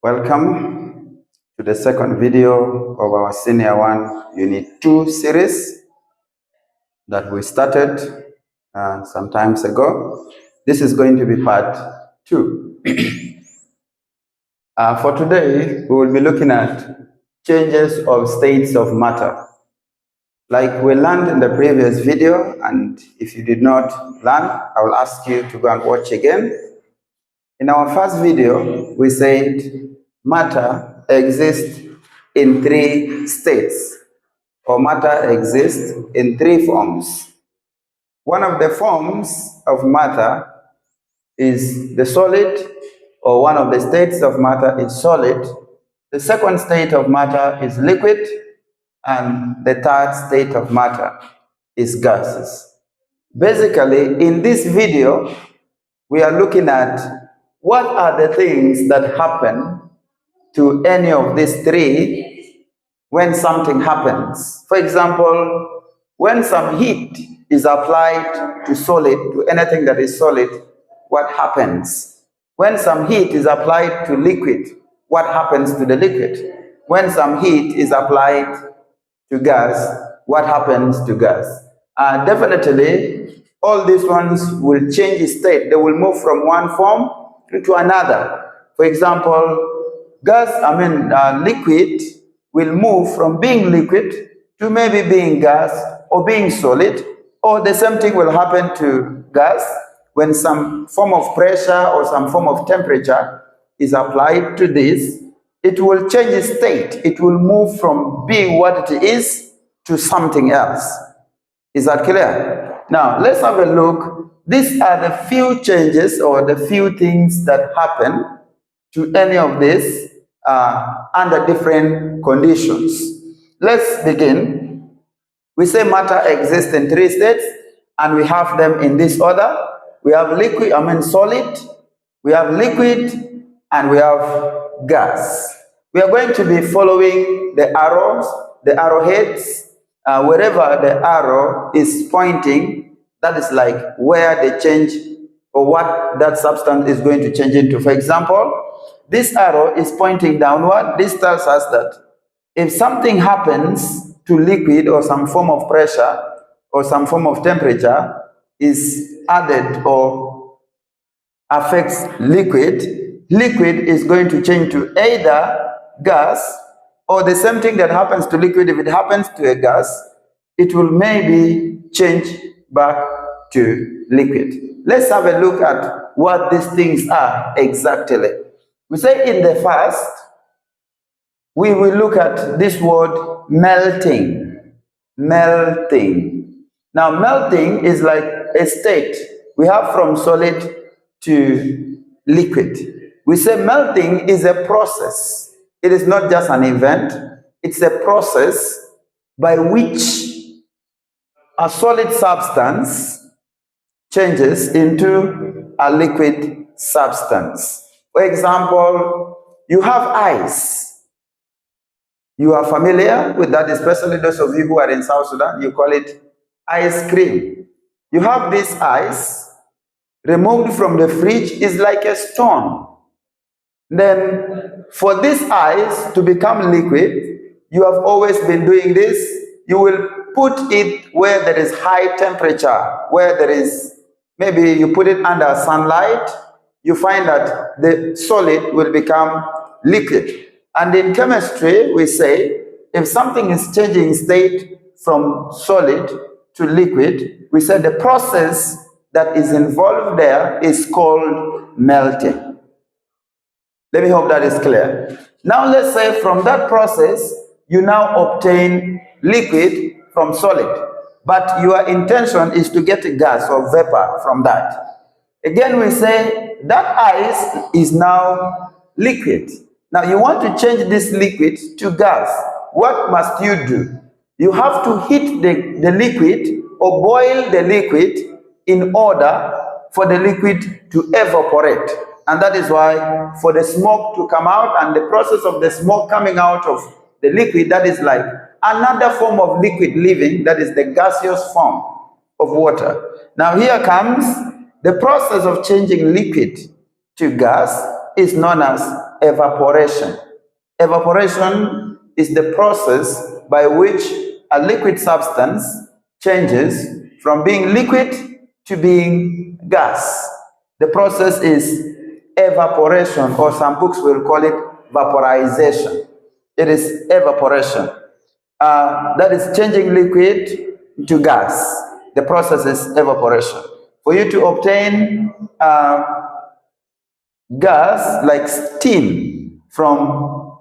Welcome to the second video of our Senior 1 Unit 2 series that we started some times ago. This is going to be part 2. For today, we will be looking at changes of states of matter. Like we learned in the previous video, and if you did not learn, I will ask you to go and watch again. In our first video, we said matter exists in 3 states, or matter exists in 3 forms. One of the forms of matter is the solid, or one of the states of matter is solid. The second state of matter is liquid, and the third state of matter is gases. Basically, in this video, we are looking at what are the things that happen to any of these 3 when something happens. For example, when some heat is applied to solid, to anything that is solid, what happens? When some heat is applied to liquid, what happens to the liquid? When some heat is applied to gas, what happens to gas? Definitely, all these ones will change state. They will move from one form to another. For example, liquid will move from being liquid to maybe being gas or being solid, or the same thing will happen to gas when some form of pressure or some form of temperature is applied to this. It will change its state. It will move from being what it is to something else. Is that clear? Now, let's have a look. These are the few changes or the few things that happen to any of this under different conditions. Let's begin. We say matter exists in 3 states, and we have them in this order. We have solid, we have liquid, and we have gas. We are going to be following the arrows, the arrowheads. Wherever the arrow is pointing, that is like where the change or what that substance is going to change into. For example, this arrow is pointing downward. This tells us that if something happens to liquid or some form of pressure or some form of temperature is added or affects liquid, liquid is going to change to either gas, or the same thing that happens to liquid, if it happens to a gas, it will maybe change back to liquid. Let's have a look at what these things are exactly. We say in the first, we will look at this word melting. Melting. Now, melting is like a state. We have from solid to liquid. We say melting is a process. It is not just an event. It's a process by which a solid substance changes into a liquid substance. For example, you have ice. You are familiar with that, especially those of you who are in South Sudan. You call it ice cream. You have this ice removed from the fridge is like a stone. Then for this ice to become liquid, you have always been doing this. You will put it where there is high temperature, where there is, maybe you put it under sunlight, you find that the solid will become liquid. And in chemistry, we say, if something is changing state from solid to liquid, we say the process that is involved there is called melting. Let me hope that is clear. Now let's say from that process, you now obtain liquid from solid, but your intention is to get a gas or vapor from that. Again, we say that ice is now liquid. Now you want to change this liquid to gas. What must you do? You have to heat the liquid or boil the liquid in order for the liquid to evaporate. And that is why for the smoke to come out, and the process of the smoke coming out of the liquid, that is like another form of liquid living, that is the gaseous form of water. Now here comes the process of changing liquid to gas is known as evaporation. Evaporation is the process by which a liquid substance changes from being liquid to being gas. The process is evaporation, or some books will call it vaporization. It is evaporation. That is changing liquid to gas. The process is evaporation. For you to obtain gas like steam from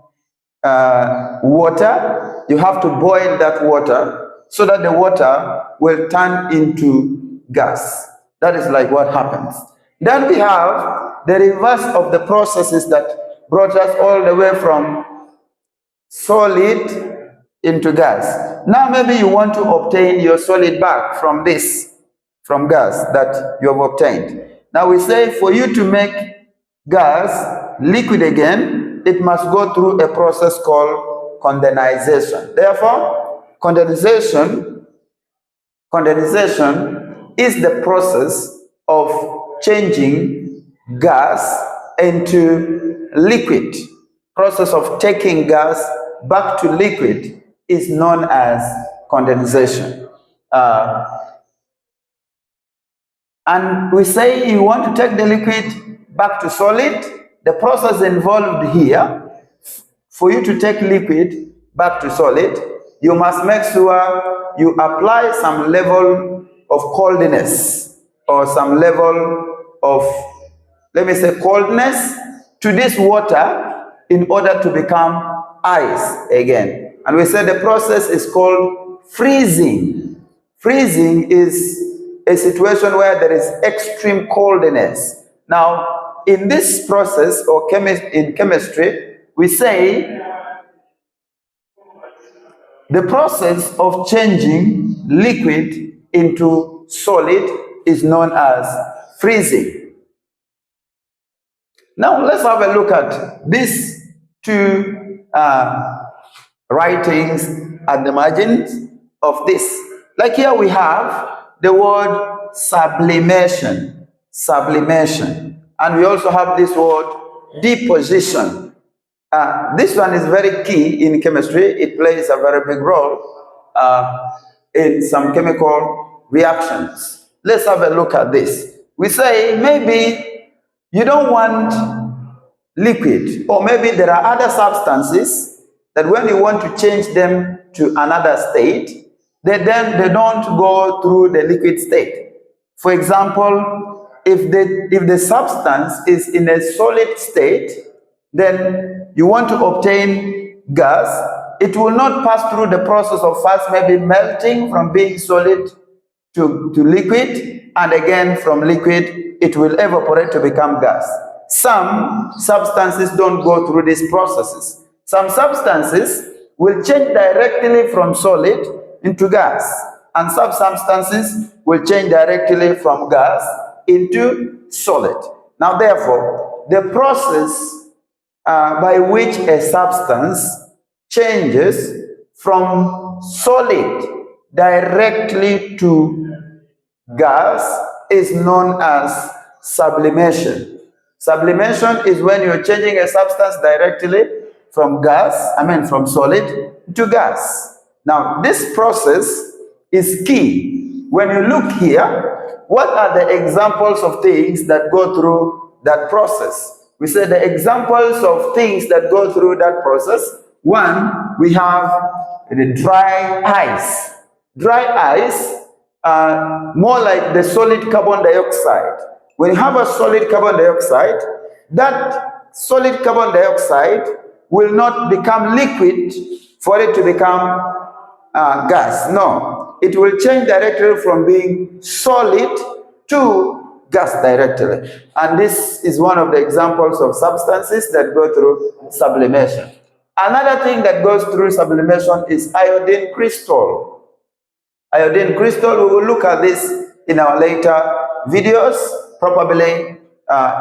water, you have to boil that water so that the water will turn into gas. That is like what happens. Then we have the reverse of the processes that brought us all the way from solid into gas. Now maybe you want to obtain your solid back from this, from gas that you have obtained. Now we say for you to make gas liquid again, it must go through a process called condensation. Therefore, condensation is the process of changing gas into liquid. Process of taking gas back to liquid is known as condensation. And we say you want to take the liquid back to solid. The process involved here, for you to take liquid back to solid, you must make sure you apply some level of coldness or some level of, let me say, coldness to this water in order to become ice again. And we said the process is called freezing. Freezing is a situation where there is extreme coldness. Now, in this process, or in chemistry, we say the process of changing liquid into solid is known as freezing. Now, let's have a look at these two writings at the margins of this. Like here we have the word sublimation, and we also have this word deposition. This one is very key in chemistry. It plays a very big role in some chemical reactions. Let's have a look at this. We say maybe you don't want liquid, or maybe there are other substances that when you want to change them to another state, they don't go through the liquid state. For example, if the substance is in a solid state, then you want to obtain gas, it will not pass through the process of first maybe melting from being solid to liquid, and again from liquid it will evaporate to become gas. Some substances don't go through these processes. Some substances will change directly from solid into gas, and some substances will change directly from gas into solid. Now, therefore, the process by which a substance changes from solid directly to gas is known as sublimation. Sublimation is when you're changing a substance directly from from solid to gas. Now, this process is key. When you look here, what are the examples of things that go through that process? We say the examples of things that go through that process. One, we have the dry ice. Dry ice, more like the solid carbon dioxide. When you have a solid carbon dioxide, that solid carbon dioxide will not become liquid for it to become gas. No, it will change directly from being solid to gas directly. And this is one of the examples of substances that go through sublimation. Another thing that goes through sublimation is iodine crystal. Iodine crystal, we will look at this in our later videos, probably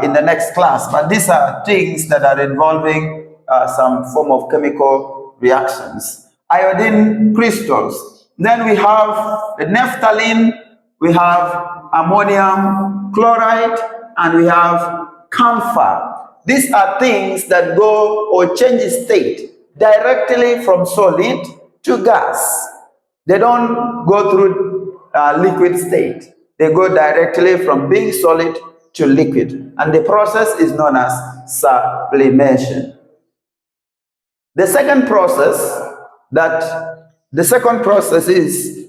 in the next class. But these are things that are involving some form of chemical reactions. Iodine crystals. Then we have the naphthalene, we have ammonium chloride, and we have camphor. These are things that go or change state directly from solid to gas. They don't go through liquid state. They go directly from being solid to liquid. And the process is known as sublimation. The second process is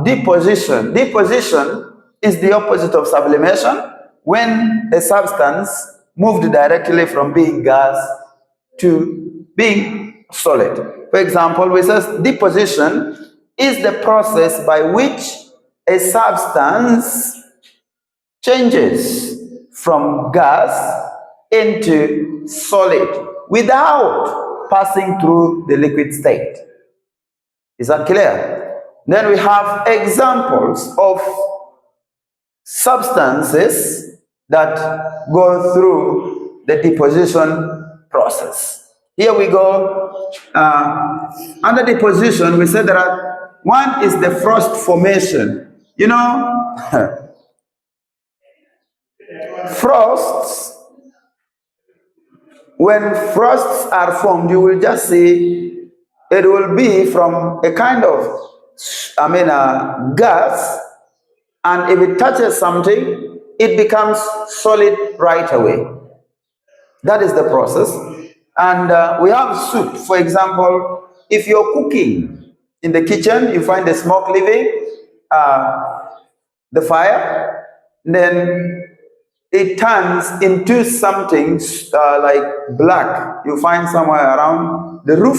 deposition. Deposition is the opposite of sublimation, when a substance moved directly from being gas to being solid. For example, we say deposition is the process by which a substance changes from gas into solid without passing through the liquid state. Is that clear? Then we have examples of substances that go through the deposition process. Here we go. Under deposition, we said one is the frost formation. You know, frosts, when frosts are formed, you will just see it will be from a kind of, gas, and if it touches something, it becomes solid right away. That is the process. And we have soup, for example. If you're cooking in the kitchen, you find the smoke leaving the fire, then it turns into something like black. You find somewhere around the roof.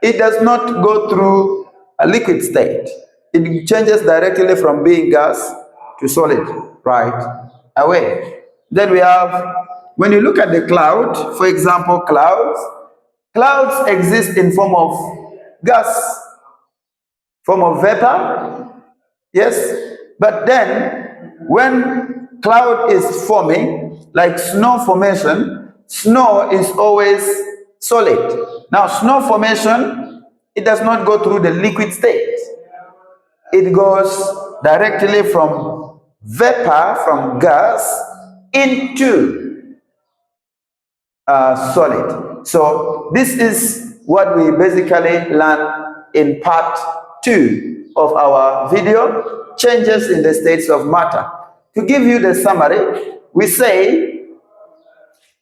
It does not go through a liquid state. It changes directly from being gas to solid right away. Then we have, when you look at the cloud, for example, clouds exist in form of gas, form of vapor, yes. But then when cloud is forming, like snow formation, snow is always solid. Now, snow formation, it does not go through the liquid state. It goes directly from vapor, from gas, into solid. So this is what we basically learn in part 2 of our video, changes in the states of matter. To give you the summary, we say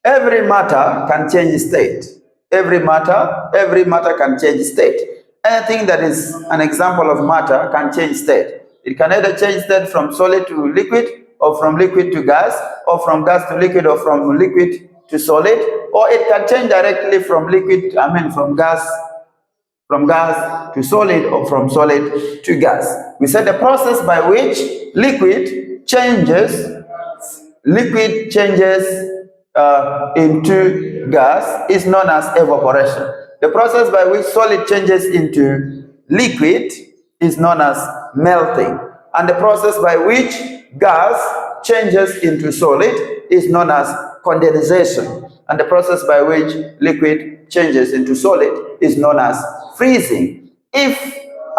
every matter can change state. Every matter can change state. Anything that is an example of matter can change state. It can either change state from solid to liquid, or from liquid to gas, or from gas to liquid, or from liquid to solid, or it can change directly from from gas to solid, or from solid to gas. We said the process by which liquid changes into gas is known as evaporation. The process by which solid changes into liquid is known as melting. And the process by which gas changes into solid is known as condensation. And the process by which liquid changes into solid is known as freezing. If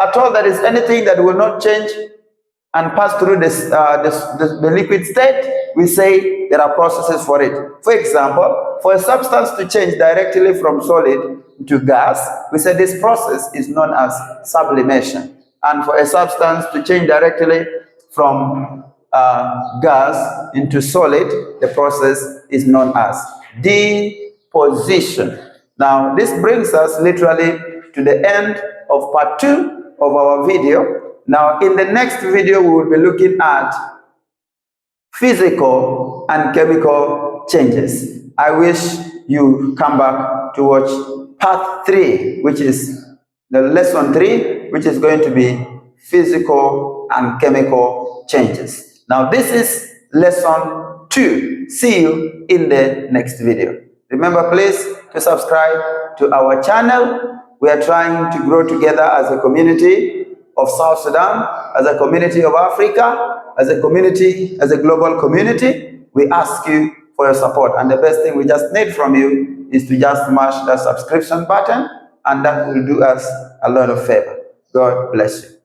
at all there is anything that will not change and pass through the liquid state, we say there are processes for it. For example, for a substance to change directly from solid to gas, we say this process is known as sublimation. And for a substance to change directly from gas into solid, the process is known as deposition. Now, this brings us literally to the end of part 2 of our video. Now, in the next video, we will be looking at physical and chemical changes. I wish you come back to watch part 3, which is the lesson 3, which is going to be physical and chemical changes. Now, this is lesson 2. See you in the next video. Remember, please, to subscribe to our channel. We are trying to grow together as a community of South Sudan, as a community of Africa, as a community, as a global community. We ask you for your support, and the best thing we just need from you is to just smash that subscription button, and that will do us a lot of favor. God bless you.